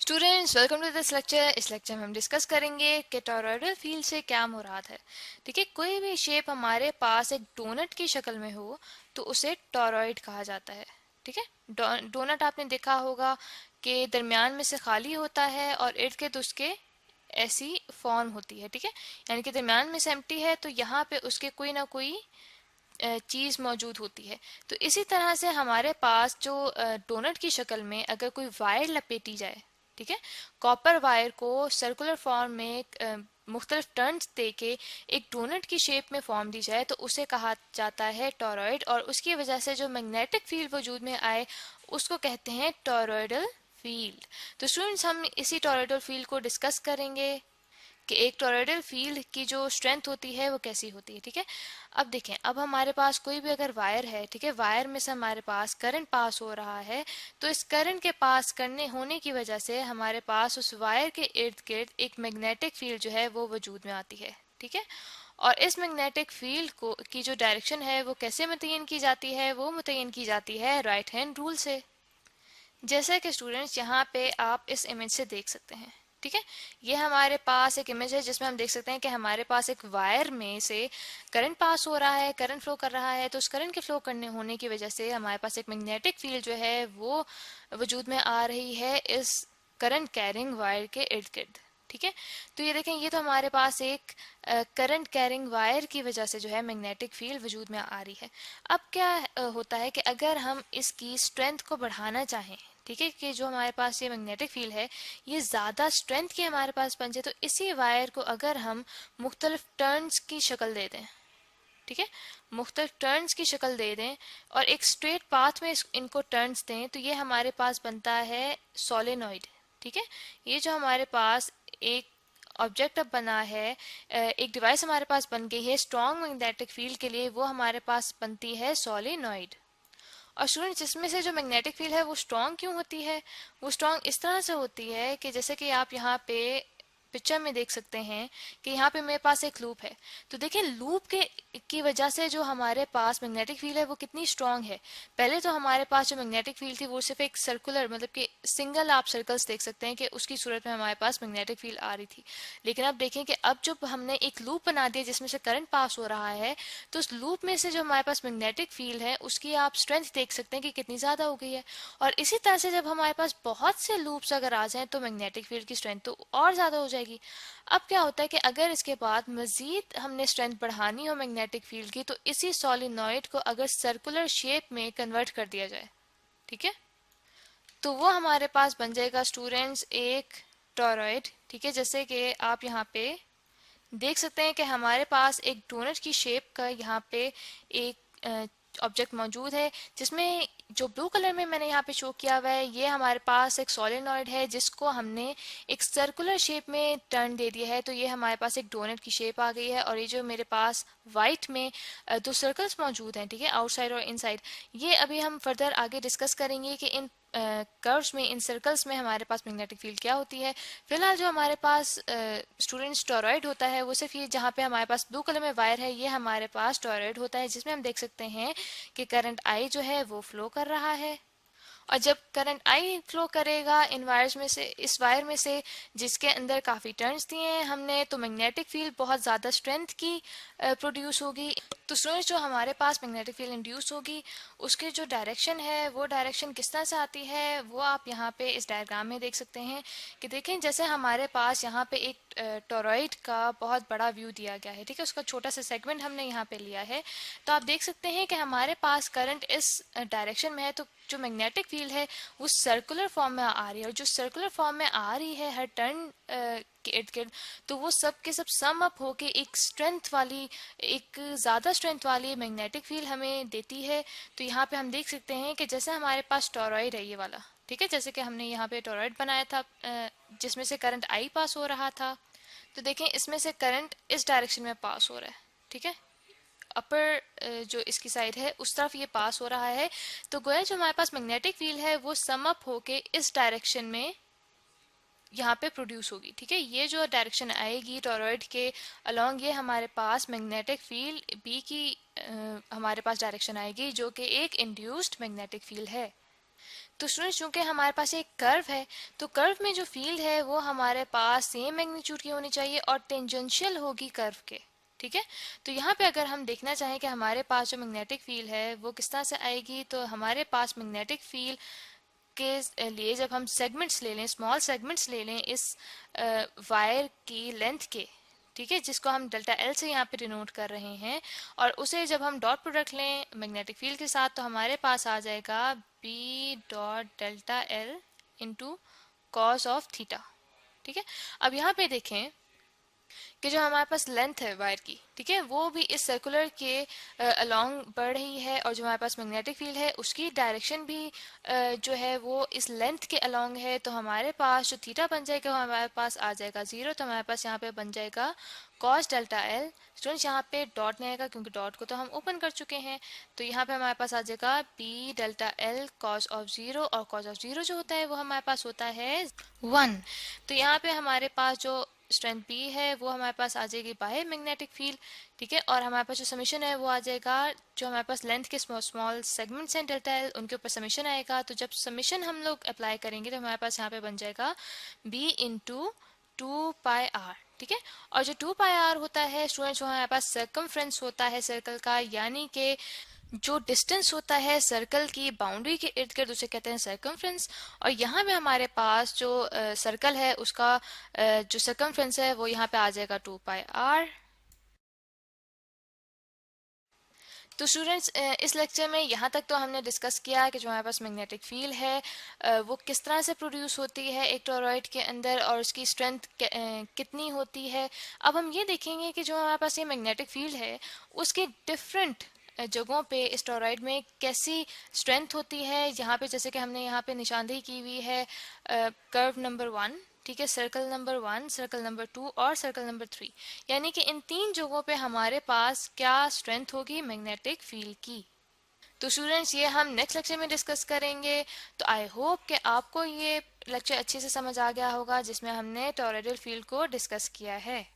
Students welcome to this lecture. इस lecture में हम डिस्कस करेंगे कि टॉरॉयडल फील्ड से क्या मुराद है। ठीक है, कोई भी शेप हमारे पास एक डोनट की शक्ल में हो तो उसे टॉरॉइड कहा जाता है। ठीक है, डोनट आपने देखा होगा कि दरमियान में से खाली होता है और इर्द गिर्द उसके ऐसी फॉर्म होती है। ठीक है, यानी कि दरमियान में से एम्प्टी है तो यहाँ पे उसके कोई ना कोई चीज़ मौजूद होती है। तो इसी तरह से हमारे पास जो डोनट की शक्ल में अगर कोई वायर लपेटी जाए, ठीक है, कॉपर वायर को सर्कुलर फॉर्म में मुख्तलिफ टर्न्स दे के एक डोनट की शेप में फॉर्म दी जाए तो उसे कहा जाता है टॉरॉइड, और उसकी वजह से जो मैग्नेटिक फील्ड वजूद में आए उसको कहते हैं टॉरॉइडल फील्ड। तो स्टूडेंट्स, हम इसी टॉरॉइडल फील्ड को डिस्कस करेंगे कि एक टॉरॉइडल फील्ड की जो स्ट्रेंथ होती है वो कैसी होती है। ठीक है, अब देखें, अब हमारे पास कोई भी अगर वायर है, ठीक है, वायर में से हमारे पास करंट पास हो रहा है, तो इस करंट के पास करने होने की वजह से हमारे पास उस वायर के इर्द गिर्द एक मैग्नेटिक फील्ड जो है वो वजूद में आती है। ठीक है, और इस मैग्नेटिक फील्ड को की जो डायरेक्शन है वो कैसे मुतय्यन की जाती है, वो मुतय्यन की जाती है राइट हैंड रूल से। जैसे कि स्टूडेंट्स यहाँ पे आप इस इमेज से देख सकते हैं। ठीक है, ये हमारे पास एक इमेज है जिसमें हम देख सकते हैं कि हमारे पास एक वायर में से करंट पास हो रहा है, करंट फ्लो कर रहा है। तो उस करंट के फ्लो करने होने की वजह से हमारे पास एक मैग्नेटिक फील्ड जो है वो वजूद में आ रही है इस करंट कैरिंग वायर के इर्द गिर्द। ठीक है, तो ये देखें, ये तो हमारे पास एक करंट कैरिंग वायर की वजह से जो है मैग्नेटिक फील्ड वजूद में आ रही है। अब क्या होता है कि अगर हम इसकी स्ट्रेंथ को बढ़ाना चाहें, ठीक है, कि जो हमारे पास ये मैग्नेटिक फील्ड है ये ज़्यादा स्ट्रेंथ की हमारे पास बन जाए, तो इसी वायर को अगर हम मुख्तलिफ टर्न्स की शक्ल दे दें, ठीक है, मुख्तलिफ टर्न्स की शक्ल दे दें और एक स्ट्रेट पाथ में इनको टर्न्स दें, तो ये हमारे पास बनता है सोलेनॉइड। ठीक है, ये जो हमारे पास एक ऑब्जेक्ट अब बना है, एक डिवाइस हमारे पास बन गई है स्ट्रॉन्ग मैग्नेटिक फील्ड के लिए, वो हमारे पास बनती है सोलेनॉइड। और स्टूडेंट्स, इसमें से जो मैग्नेटिक फील्ड है वो स्ट्रॉन्ग क्यों होती है? वो स्ट्रॉन्ग इस तरह से होती है कि जैसे कि आप यहाँ पे पिक्चर में देख सकते हैं कि यहाँ पे मेरे पास एक लूप है। तो देखिए, लूप के की वजह से जो हमारे पास मैग्नेटिक फील्ड है वो कितनी स्ट्रॉन्ग है। पहले तो हमारे पास जो मैग्नेटिक फील्ड थी वो सिर्फ एक सर्कुलर, मतलब कि सिंगल आप सर्कल्स देख सकते हैं कि उसकी सूरत में हमारे पास मैग्नेटिक फील्ड आ रही थी। लेकिन अब देखें कि अब जब हमने एक लूप बना दिया जिसमें से करंट पास हो रहा है, तो उस लूप में से जो हमारे पास मैग्नेटिक फील्ड है उसकी आप स्ट्रेंथ देख सकते हैं कि कितनी ज़्यादा हो गई है। और इसी तरह से जब हमारे पास बहुत से लूप्स अगर आ जाएं तो मैग्नेटिक फील्ड की स्ट्रेंथ तो और ज़्यादा हो जाएगी। अब क्या होता है कि अगर इसके बाद मज़ीद हमने स्ट्रेंथ बढ़ानी हो मैग्नेटिक फील्ड की, तो इसी सोलिनॉइड को अगर सर्कुलर शेप में कन्वर्ट कर दिया जाए, ठीक है, तो वो हमारे पास बन जाएगा स्टूडेंट्स एक टॉरॉइड। ठीक है, जैसे कि आप यहाँ पे देख सकते हैं कि हमारे पास एक डोनट की शेप का यहाँ पे एक ऑब्जेक्ट मौजूद है, जिसमें जो ब्लू कलर में मैंने यहाँ पे शो किया हुआ है ये हमारे पास एक सोलेनॉइड है जिसको हमने एक सर्कुलर शेप में टर्न दे दिया है। तो ये हमारे पास एक डोनट की शेप आ गई है। और ये जो मेरे पास वाइट में दो सर्कल्स मौजूद हैं, ठीक है, आउटसाइड और इनसाइड, ये अभी हम फर्दर आगे डिस्कस करेंगे कि इन कर्व्स में, इन सर्कल्स में हमारे पास मैग्नेटिक फील्ड क्या होती है। फिलहाल जो हमारे पास स्टूडेंट्स टॉरॉइड होता है वो सिर्फ ये जहाँ पे हमारे पास ब्लू कलर में वायर है ये हमारे पास टॉरॉइड होता है, जिसमें हम देख सकते हैं कि करंट आई जो है वो फ्लो कर रहा है। और जब करंट आई फ्लो करेगा इन वायर्स में से, इस वायर में से जिसके अंदर काफ़ी टर्न्स दिए हैं हमने, तो मैग्नेटिक फील्ड बहुत ज़्यादा स्ट्रेंथ की प्रोड्यूस होगी। तो स्टूडेंट्स, जो हमारे पास मैग्नेटिक फील्ड इंड्यूस होगी उसकी जो डायरेक्शन है वो डायरेक्शन किस तरह से आती है वो आप यहाँ पे इस डायग्राम में देख सकते हैं कि देखें, जैसे हमारे पास यहाँ पे एक टॉरॉइड का बहुत बड़ा व्यू दिया गया है, ठीक है, उसका छोटा सा सेगमेंट हमने यहाँ पे लिया है। तो आप देख सकते हैं कि हमारे पास करंट इस डायरेक्शन में है, तो जो मैग्नेटिक फील्ड है वो सर्कुलर फॉर्म में आ रही है, और जो सर्कुलर फॉर्म में आ रही है हर टर्न के इर्द गिर्द, तो वो सब के सब सम अप होके एक स्ट्रेंथ वाली, एक ज़्यादा स्ट्रेंथ वाली मैग्नेटिक फील्ड हमें देती है। तो यहाँ पे हम देख सकते हैं कि जैसे हमारे पास टॉरॉइड है ये वाला, ठीक है, जैसे कि हमने यहाँ पे टॉरॉइड बनाया था जिसमें से करंट आई पास हो रहा था, तो देखें इसमें से करंट इस डायरेक्शन में पास हो रहा है, ठीक है, अपर जो इसकी साइड है उस तरफ ये पास हो रहा है। तो गोया जो हमारे पास मैग्नेटिक फील्ड है वो सम अप होके इस डायरेक्शन में यहाँ पे प्रोड्यूस होगी। ठीक है, ये जो डायरेक्शन आएगी टॉरॉइड के अलोंग, ये हमारे पास मैग्नेटिक फील्ड बी की हमारे पास डायरेक्शन आएगी जो कि एक इंड्यूस्ड मैग्नेटिक फील्ड है। तो स्टूडेंट्स चूंकि हमारे पास एक कर्व है, तो कर्व में जो फील्ड है वो हमारे पास सेम मैग्नीट्यूड की होनी चाहिए और टेंजेंशियल होगी कर्व के। ठीक है, तो यहाँ पे अगर हम देखना चाहें कि हमारे पास जो मैग्नेटिक फील्ड है वो किस तरह से आएगी, तो हमारे पास मैग्नेटिक फील्ड के लिए जब हम सेगमेंट्स ले लें, स्मॉल सेगमेंट्स ले लें इस वायर की लेंथ के, ठीक है, जिसको हम डेल्टा एल से यहाँ पे डिनोट कर रहे हैं, और उसे जब हम डॉट प्रोडक्ट लें मैग्नेटिक फील्ड के साथ, तो हमारे पास आ जाएगा B dot delta L into cos of theta. ठीक है, अब यहाँ पे देखें कि जो हमारे पास लेंथ है वायर की, ठीक है, वो भी इस सर्कुलर के अलोंग बढ़ रही है, और जो हमारे पास मैग्नेटिक फील्ड है उसकी डायरेक्शन भी जो है वो इस लेंथ के अलोंग है। तो हमारे पास जो थीटा बन जाएगा वो हमारे पास आ जाएगा 0। तो हमारे पास यहाँ पे बन जाएगा कॉस डेल्टा एल। स्टूडेंट्स यहाँ पे डॉट नहीं आएगा क्योंकि डॉट को तो हम ओपन कर चुके हैं, तो यहाँ पे हमारे पास आ जाएगा B delta L cos of 0, और कॉस ऑफ 0 जो होता है वो हमारे पास होता है 1। तो यहाँ पे हमारे पास जो स्ट्रेंथ बी है वो हमारे पास आ जाएगी बाय मैग्नेटिक फील्ड। ठीक है, और हमारे पास जो समीशन है वो आ जाएगा, जो हमारे पास लेंथ के स्मॉल सेगमेंट्स हैं डेल्टा एल, उनके ऊपर समीशन आएगा। तो जब समीशन हम लोग अप्लाई करेंगे तो हमारे पास यहाँ पे बन जाएगा बी इंटू 2πr। ठीक है, और जो 2πr होता है स्टूडेंट्स, वो हमारे पास सर्कमफ्रेंस होता है सर्कल का, यानी कि जो डिस्टेंस होता है सर्कल की बाउंड्री के इर्द गिर्द उसे कहते हैं सर्कमफ्रेंस। और यहाँ पे हमारे पास जो सर्कल है उसका जो सर्कमफ्रेंस है वो यहाँ पे आ जाएगा 2πr। तो स्टूडेंट्स इस लेक्चर में यहाँ तक तो हमने डिस्कस किया कि जो हमारे पास मैग्नेटिक फील्ड है वो किस तरह से प्रोड्यूस होती है एक टॉरॉइड के अंदर, और उसकी स्ट्रेंथ कितनी होती है। अब हम ये देखेंगे कि जो हमारे पास ये मैग्नेटिक फील्ड है उसके डिफरेंट जगहों पे इस टॉरॉइड में कैसी स्ट्रेंथ होती है। यहाँ पे जैसे कि हमने यहाँ पे निशानदेही की हुई है कर्व नंबर 1, ठीक है, सर्कल नंबर 1, सर्कल नंबर 2 और सर्कल नंबर 3, यानी कि इन 3 जगहों पे हमारे पास क्या स्ट्रेंथ होगी मैग्नेटिक फील्ड की। तो स्टूडेंट्स ये हम नेक्स्ट लेक्चर में डिस्कस करेंगे। तो आई होप कि आपको ये लेक्चर अच्छे से समझ आ गया होगा जिसमें हमने टॉरॉइडल फील्ड को डिस्कस किया है।